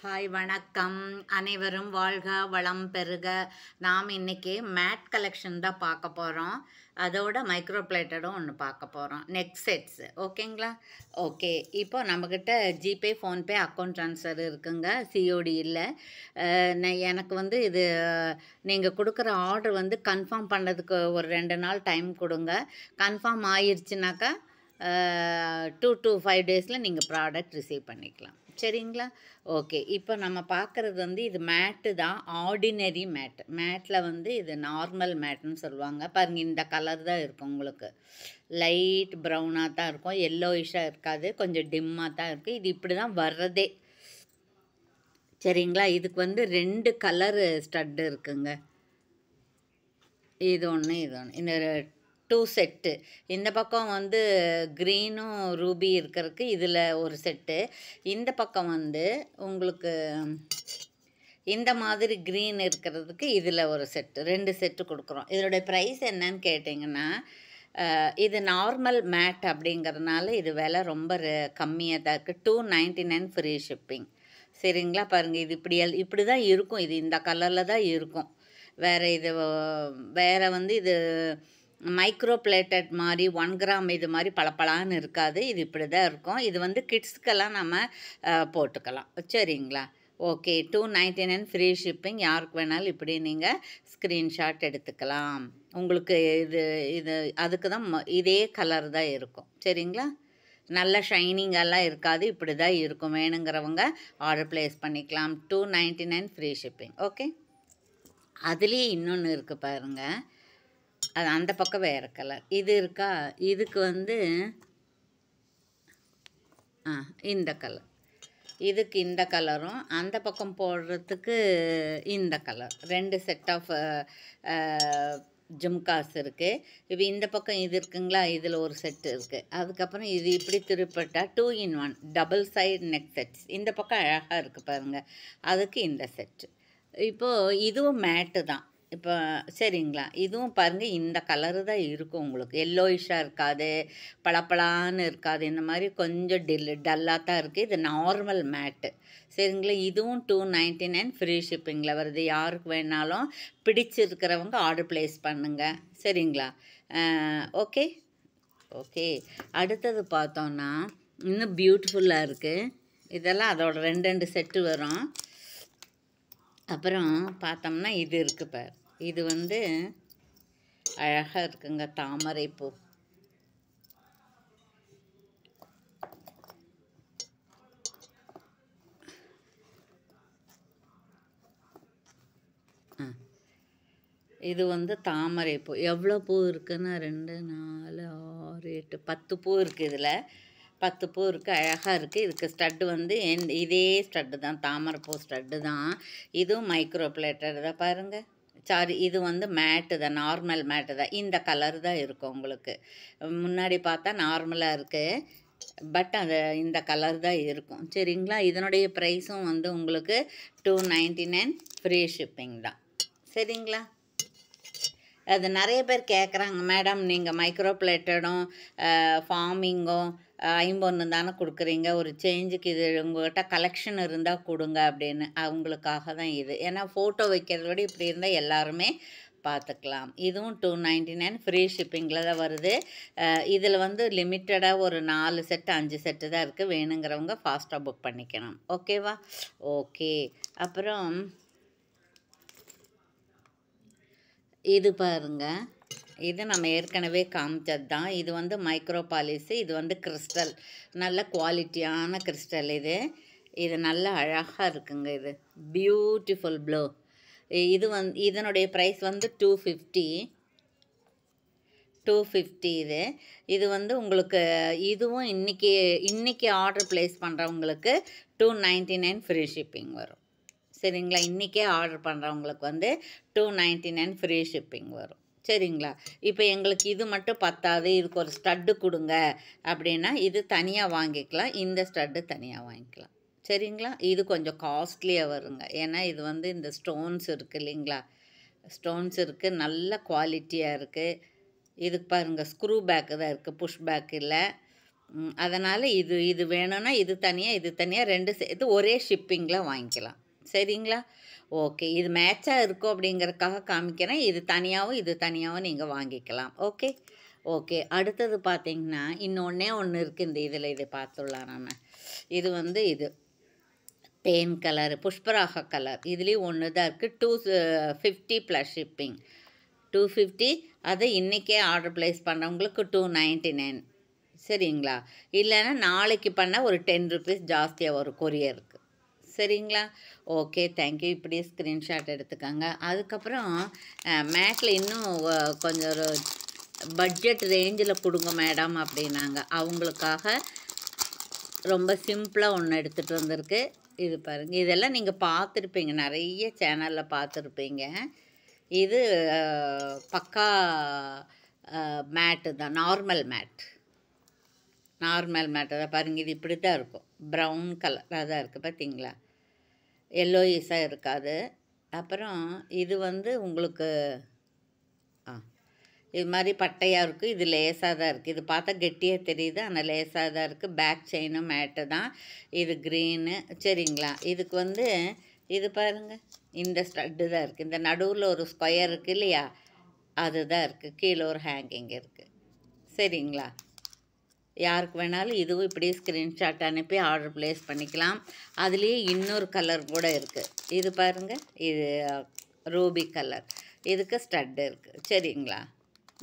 Hi வணக்கம். அனைவரும் வாழ்க வளம் பெறுக. நாம் இன்னைக்கு மேட் கலெக்ஷன் தான் பார்க்க போகிறோம். அதோட மைக்ரோ பிளேட்டடும் ஒன்று பார்க்க போகிறோம். நெக் செட்ஸ் ஓகேங்களா? ஓகே, இப்போ நம்மக்கிட்ட ஜிபே ஃபோன்பே அக்கௌண்ட் ட்ரான்ஸ்ஃபர் இருக்குங்க. சிஓடி இல்லை. எனக்கு வந்து இது நீங்கள் கொடுக்குற ஆர்டர் வந்து கன்ஃபார்ம் பண்ணதுக்கு ஒரு 2 நாள் டைம் கொடுங்க. கன்ஃபார்ம் ஆயிடுச்சுனாக்கா 2 to 5 டேஸில் நீங்கள் ப்ராடக்ட் ரிசீவ் பண்ணிக்கலாம். சரிங்களா? ஓகே, இப்போ நம்ம பார்க்குறது வந்து இது மேட்டு தான், ஆர்டினரி மேட். மேட்டில் வந்து இது நார்மல் மேட்டுன்னு சொல்லுவாங்க. பாருங்கள், இந்த கலர் தான் இருக்கும் உங்களுக்கு. லைட் ப்ரௌனாக தான் இருக்கும், எல்லோயிஷாக இருக்காது, கொஞ்சம் டிம்மாக தான் இருக்குது. இது இப்படி தான் வர்றதே. சரிங்களா? இதுக்கு வந்து 2 கலரு ஸ்டட்டு இருக்குங்க. இது ஒன்று, இது ஒன்று. இந்த 2 செட்டு. இந்த பக்கம் வந்து க்ரீனும் ரூபி இருக்கிறதுக்கு இதில் ஒரு செட்டு. இந்த பக்கம் வந்து உங்களுக்கு இந்த மாதிரி க்ரீன் இருக்கிறதுக்கு இதில் ஒரு செட்டு. 2 செட்டு கொடுக்குறோம். இதோடைய ப்ரைஸ் என்னன்னு கேட்டிங்கன்னா, இது நார்மல் மேட் அப்படிங்கிறதுனால இது விலை ரொம்ப கம்மியாக தான் இருக்குது. 299 ஃப்ரீ ஷிப்பிங். சரிங்களா? பாருங்கள், இது இப்படி தான் இருக்கும். இது இந்த கலரில் தான் இருக்கும். வேறு வந்து இது மைக்ரோ பிளேட்டட் மாதிரி 1 கிராம் இது மாதிரி பளபளான்னு இருக்காது. இது இப்படி தான் இருக்கும். இது வந்து கிட்ஸ்க்கெல்லாம் நம்ம போட்டுக்கலாம். சரிங்களா? Okay, 299 free shipping. யாருக்கு வேணாலும் இப்படி நீங்கள் ஸ்க்ரீன்ஷாட் எடுத்துக்கலாம். உங்களுக்கு இது அதுக்கு தான் இதே கலர் தான் இருக்கும். சரிங்களா? நல்ல ஷைனிங்கெல்லாம் இருக்காது, இப்படி தான் இருக்கும். வேணுங்கிறவங்க ஆர்டர் ப்ளேஸ் பண்ணிக்கலாம். 299 ஃப்ரீ ஷிப்பிங். ஓகே, அதுலேயே இன்னொன்று இருக்குது பாருங்கள். அது அந்த பக்கம் வேறு கலர். இது இருக்கா? இதுக்கு வந்து இந்த கலர். இதுக்கு இந்த கலரும், அந்த பக்கம் போடுறதுக்கு இந்த கலர். 2 செட் ஆஃப் ஜும்காஸ் இருக்குது. இப்போ இந்த பக்கம் இது இருக்குங்களா, இதில் ஒரு செட்டு இருக்குது. அதுக்கப்புறம் இது இப்படி திருப்பட்டா 2 in 1 double side neck sets. இந்த பக்கம் அழகாக இருக்குது பாருங்கள், அதுக்கு இந்த செட்டு. இப்போது இதுவும் மேட்டு தான். இப்போ சரிங்களா? இதுவும் பாருங்கள், இந்த கலரு தான் இருக்கும் உங்களுக்கு. எல்லோயிஷாக இருக்காது, பளபளான்னு இருக்காது. இந்த மாதிரி கொஞ்சம் டல்லாக தான் இருக்குது. இது நார்மல் மேட்டு. சரிங்களா? இதுவும் 299 ஃப்ரீ ஷிப்பிங்கில் வருது. யாருக்கு வேணாலும் பிடிச்சிருக்கிறவங்க ஆர்டர் ப்ளேஸ் பண்ணுங்கள். சரிங்களா? ஓகே ஓகே, அடுத்தது பார்த்தோன்னா இன்னும் பியூட்டிஃபுல்லாக இருக்குது. இதெல்லாம் அதோட 2 செட்டு வரும். அப்புறம் பார்த்தோம்னா இது இருக்குது பார். இது வந்து அழகாக இருக்குங்க, தாமரை பூ. இது வந்து தாமரை பூ. எவ்வளோ பூ இருக்குன்னா 2 4 6 8 10 பூ இருக்குது. இதில் 10 பூ இருக்குது, அழகாக இருக்குது. இதுக்கு ஸ்டட்டு வந்து இதே ஸ்டட்டு தான், தாமரை பூ ஸ்டட்டு தான். இதுவும் மைக்ரோ பிளேட்டர் தான் பாருங்கள். சாரி, இது வந்து மேட்டு தான், நார்மல் மேட்டு தான். இந்த கலர் தான் இருக்கும் உங்களுக்கு. முன்னாடி பார்த்தா நார்மலாக இருக்குது, பட் அது இந்த கலர் தான் இருக்கும். சரிங்களா? இதனுடைய ப்ரைஸும் வந்து உங்களுக்கு 299 ஃப்ரீ ஷிப்பிங் தான். சரிங்களா? அது நிறைய பேர் கேட்குறாங்க, மேடம் நீங்கள் மைக்ரோ பிளேட்டடும் ஃபார்மிங்கும் 51 தானே கொடுக்குறீங்க, ஒரு சேஞ்சுக்கு இது உங்கள்கிட்ட கலெக்ஷன் இருந்தால் கொடுங்க அப்படின்னு. அவங்களுக்காக தான் இது. ஏன்னா ஃபோட்டோ வைக்கிறத விட இப்படி இருந்தால் எல்லாருமே பார்த்துக்கலாம். இதுவும் 299 ஃப்ரீ ஷிப்பிங்கில் தான் வருது. இதில் வந்து லிமிட்டடாக ஒரு 4 செட்டு 5 செட்டு தான் இருக்குது. வேணுங்கிறவங்க ஃபாஸ்ட்டாக புக் பண்ணிக்கணும். ஓகேவா? ஓகே, அப்புறம் இது பாருங்க, இது நம்ம ஏற்கனவே காமிச்சது தான். இது வந்து மைக்ரோ பாலிஸு. இது வந்து கிறிஸ்டல், நல்ல குவாலிட்டியான கிறிஸ்டல். இது நல்ல அழகாக இருக்குங்க. இது பியூட்டிஃபுல் ப்ளூ. இது இதனுடைய ப்ரைஸ் வந்து 250. இது வந்து உங்களுக்கு இதுவும் இன்றைக்கி ஆர்டர் ப்ளேஸ் பண்ணுறவங்களுக்கு 299 ஃப்ரீ ஷிப்பிங் வரும். சரிங்களா? இன்றைக்கே ஆர்டர் பண்ணுறவங்களுக்கு வந்து 299 ஃப்ரீ ஷிப்பிங் வரும். சரிங்களா? இப்போ எங்களுக்கு இது மட்டும் பத்தாது, இதுக்கு ஒரு ஸ்டட்டு கொடுங்க அப்படின்னா இது தனியாக வாங்கிக்கலாம், இந்த ஸ்டட்டு தனியாக வாங்கிக்கலாம். சரிங்களா? இது கொஞ்சம் காஸ்ட்லியாக வருங்க. ஏன்னா இது வந்து இந்த ஸ்டோன்ஸ் இருக்குது இல்லைங்களா, ஸ்டோன்ஸ் இருக்குது, நல்ல குவாலிட்டியாக இருக்குது. இதுக்கு பாருங்கள், ஸ்க்ரூ பேக்கு தான் இருக்குது, புஷ் பேக் இல்லை. அதனால் இது வேணும்னா இது தனியாக இது தனியாக 2 சேர்த்து ஒரே ஷிப்பிங்கில் வாங்கிக்கலாம். சரிங்களா? ஓகே. இது மேட்சாக இருக்கும் அப்படிங்கிறதுக்காக காமிக்கிறேன். இது தனியாகவும் நீங்கள் வாங்கிக்கலாம். ஓகே. ஓகே. அடுத்தது பார்த்தீங்கன்னா, இன்னொன்னே ஒன்று இருக்குது இந்த இதில். இதை பார்த்துடலாம் நம்ம. இது வந்து தேன் கலர், புஷ்பராக கலர். இதுலேயும் ஒன்று தான் இருக்குது. 250 ப்ளஸ் ஷிப்பிங். 250. அதை இன்றைக்கே ஆர்டர் ப்ளேஸ் பண்ணுறவங்களுக்கு 299. சரிங்களா? இல்லைன்னா நாளைக்கு பண்ணால் ஒரு 10 ருபீஸ் ஜாஸ்தியாக வரும் கொரியருக்கு. சரிங்களா? ஓகே. தேங்க்யூ. இப்படியே ஸ்க்ரீன்ஷாட் எடுத்துக்கோங்க. அதுக்கப்புறம் மேட்டில் இன்னும் கொஞ்சம் ஒரு பட்ஜெட் ரேஞ்சில் கொடுங்க மேடம் அப்படின்னாங்க. அவங்களுக்காக ரொம்ப சிம்பிளாக ஒன்று எடுத்துகிட்டு வந்திருக்கு. இது பாருங்கள். இதெல்லாம் நீங்கள் பார்த்துருப்பீங்க, நிறைய சேனலில் பார்த்துருப்பீங்க. இது பக்கா மேட்டு தான், நார்மல் மேட்டு தான் பாருங்கள். இது இப்படி தான் இருக்கும், ப்ரௌன் கலராக தான் இருக்குது பார்த்தீங்களா, எல்லோயிஸாக இருக்காது. அப்புறம் இது வந்து உங்களுக்கு இது மாதிரி பட்டையாக இருக்குது. இது லேசாக தான் இருக்குது. இது பார்த்தா கெட்டியாக தெரியுது, ஆனால் லேசாக தான் இருக்குது. பேக் செயினும் மேட்டு தான். இது க்ரீனு. சரிங்களா? இதுக்கு வந்து இது பாருங்கள், இந்த ஸ்டட்டு தான் இருக்குது. இந்த நடுவில் ஒரு ஸ்கொயர் இருக்குது இல்லையா, அதுதான் இருக்குது. கீழே ஒரு ஹேங்கிங் இருக்குது. சரிங்களா? யாருக்கு வேணாலும் இதுவும் இப்படியே ஸ்க்ரீன்ஷாட் அனுப்பி ஆர்டர் ப்ளேஸ் பண்ணிக்கலாம். அதுலேயே இன்னொரு கலர் கூட இருக்குது. இது பாருங்கள், இது ரூபி கலர். இதுக்கு ஸ்டட்டு இருக்குது. சரிங்களா?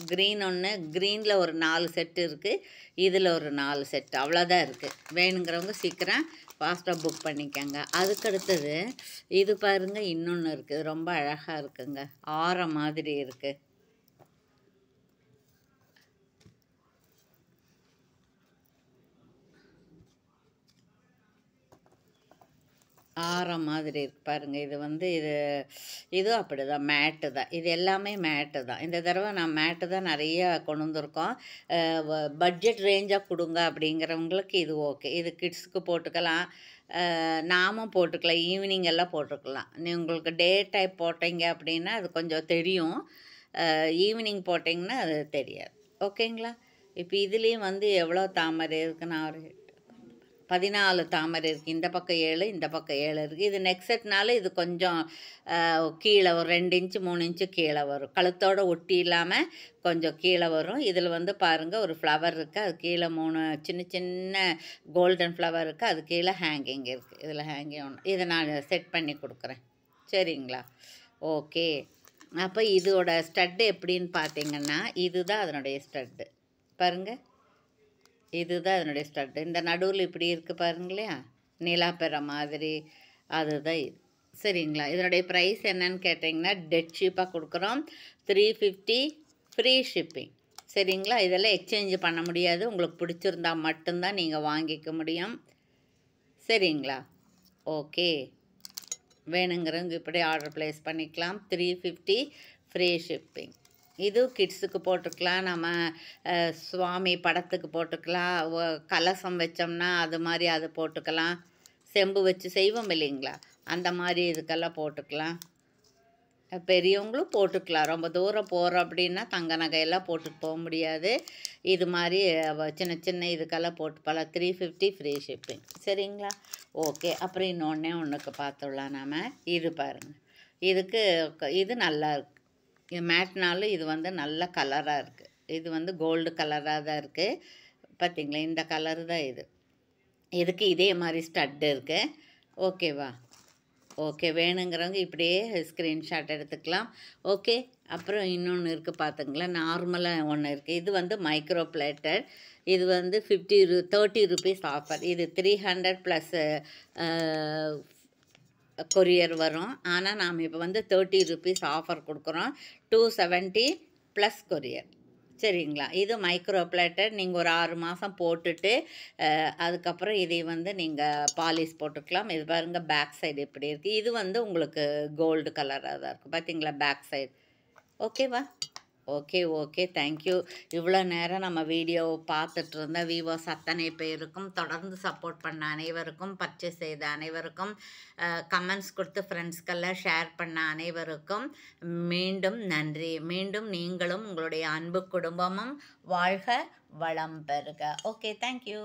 க்ரீன் ஒன்று, க்ரீனில் ஒரு 4 செட்டு இருக்குது. இதில் ஒரு 4 செட்டு, அவ்வளோதான் இருக்குது. வேணுங்கிறவங்க சீக்கிரம் ஃபாஸ்ட்டாக புக் பண்ணிக்கோங்க. அதுக்கடுத்தது இது பாருங்கள், இன்னொன்று இருக்குது. ரொம்ப அழகாக இருக்குங்க, ஆரம் மாதிரி இருக்குது. ஆரம் மாதிரி இருக்கு பாருங்கள். இது வந்து இதுவும் அப்படி தான், மேட்டு தான். இது எல்லாமே மேட்டு தான். இந்த தடவை நான் மேட்டு தான் நிறையா கொண்டு வந்திருக்கோம். பட்ஜெட் ரேஞ்சாக கொடுங்க அப்படிங்கிறவங்களுக்கு இது ஓகே. இது கிட்ஸுக்கு போட்டுக்கலாம், நாமும் போட்டுக்கலாம், ஈவினிங் எல்லாம் போட்டுக்கலாம். உங்களுக்கு டே டைப் போட்டீங்க அப்படின்னா அது கொஞ்சம் தெரியும், ஈவினிங் போட்டிங்கன்னா அது தெரியாது. ஓகேங்களா? இப்போ இதுலேயும் வந்து எவ்வளோ தாமரை இருக்குன்னா, ஒரு 14 தாமரை இருக்குது. இந்த பக்கம் 7, இந்த பக்கம் 7 இருக்குது. இது நெக் செட்னால இது கொஞ்சம் கீழே ஒரு 2 இன்ச்சு 3 இன்ச்சு கீழே வரும். கழுத்தோடு ஒட்டி இல்லாமல் கொஞ்சம் கீழே வரும். இதில் வந்து பாருங்கள், ஒரு ஃப்ளவர் இருக்குது, அது கீழே 3 சின்ன சின்ன கோல்டன் ஃப்ளவர் இருக்குது, அது கீழே ஹேங்கிங் இருக்குது. இதில் ஹேங்கிங் ஒன்று, இதை நான் செட் பண்ணி கொடுக்குறேன். சரிங்களா? ஓகே. அப்போ இதோட ஸ்டட்டு எப்படின்னு பார்த்தீங்கன்னா, இதுதான் அதனுடைய ஸ்டட்டு பாருங்கள். இதுதான் அதனுடைய ஸ்டட்டு. இந்த நடுவில் இப்படி இருக்குது பாருங்களையா, நிலாப்பெற மாதிரி, அதுதான் இது. சரிங்களா? இதனுடைய ப்ரைஸ் என்னன்னு கேட்டிங்கன்னா, டெட் ஷீப்பாக கொடுக்குறோம். 350 ஃப்ரீ ஷிப்பிங். சரிங்களா? இதெல்லாம் எக்ஸ்சேஞ்ச் பண்ண முடியாது, உங்களுக்கு பிடிச்சிருந்தா மட்டும்தான் நீங்கள் வாங்கிக்க முடியும். சரிங்களா? ஓகே. வேணுங்கிறவங்க இப்படி ஆர்டர் ப்ளேஸ் பண்ணிக்கலாம். 350 ஃப்ரீ ஷிப்பிங். இது கிட்ஸுக்கு போட்டுக்கலாம், நம்ம சுவாமி படத்துக்கு போட்டுக்கலாம், கலசம் வச்சோம்னா அது மாதிரி அது போட்டுக்கலாம், செம்பு வச்சு செய்வோம் இல்லைங்களா, அந்த மாதிரி இதுக்கெல்லாம் போட்டுக்கலாம். பெரியவங்களும் போட்டுக்கலாம். ரொம்ப தூரம் போகிறோம் அப்படின்னா தங்க நகையெல்லாம் போட்டுட்டு போக முடியாது, இது மாதிரி சின்ன சின்ன இதுக்கெல்லாம் போட்டு போகலாம். 350 ஃப்ரீ ஷிப்பிங். சரிங்களா? ஓகே. அப்புறம் இன்னொன்னே ஒன்றுக்கு பார்த்துடலாம் நாம். இது பாருங்கள், இதுக்கு இது நல்லா இருக்குது. இது மேட்னாலும் இது வந்து நல்ல கலராக இருக்குது. இது வந்து கோல்டு கலராக தான் இருக்குது பார்த்தீங்களா, இந்த கலரு தான் இது. இதுக்கு இதே மாதிரி ஸ்டட்டு இருக்குது. ஓகேவா? ஓகே. வேணுங்கிறவங்க இப்படியே ஸ்க்ரீன்ஷாட் எடுத்துக்கலாம். ஓகே. அப்புறம் இன்னொன்று இருக்குது பார்த்துங்களேன், நார்மலாக ஒன்று இருக்குது. இது வந்து மைக்ரோ பிளேட்டட். இது வந்து 30 ருபீஸ் ஆஃபர். இது 300 ப்ளஸ் கொரியர் வரும். ஆனால் நாம் இப்போ வந்து 30 ருபீஸ் ஆஃபர் கொடுக்குறோம், 270 ப்ளஸ் கொரியர். சரிங்களா? இது மைக்ரோ பிளேட்டட். நீங்கள் ஒரு 6 மாதம் போட்டுட்டு அதுக்கப்புறம் இதை வந்து நீங்கள் பாலிஷ் போட்டுக்கலாம். இது பாருங்கள், பேக் சைடு எப்படி இருக்குது. இது வந்து உங்களுக்கு கோல்டு கலராக தான் இருக்கும் பார்த்தீங்களா, பேக் சைடு. ஓகேவா? Okay, okay. தேங்க்யூ. இவ்வளோ நேரம் நம்ம வீடியோவ பார்த்துட்டு இருந்த வியூவர்ஸ் அத்தனை பேருக்கும், தொடர்ந்து சப்போர்ட் பண்ண அனைவருக்கும், பர்ச்சேஸ் செய்த அனைவருக்கும், கமெண்ட்ஸ் கொடுத்து ஃப்ரெண்ட்ஸ்க்கெல்லாம் ஷேர் பண்ண அனைவருக்கும் மீண்டும் நன்றி. மீண்டும் நீங்களும் உங்களுடைய அன்பு குடும்பமும் வாழ்க வளம் பெறுக. Okay, thank you.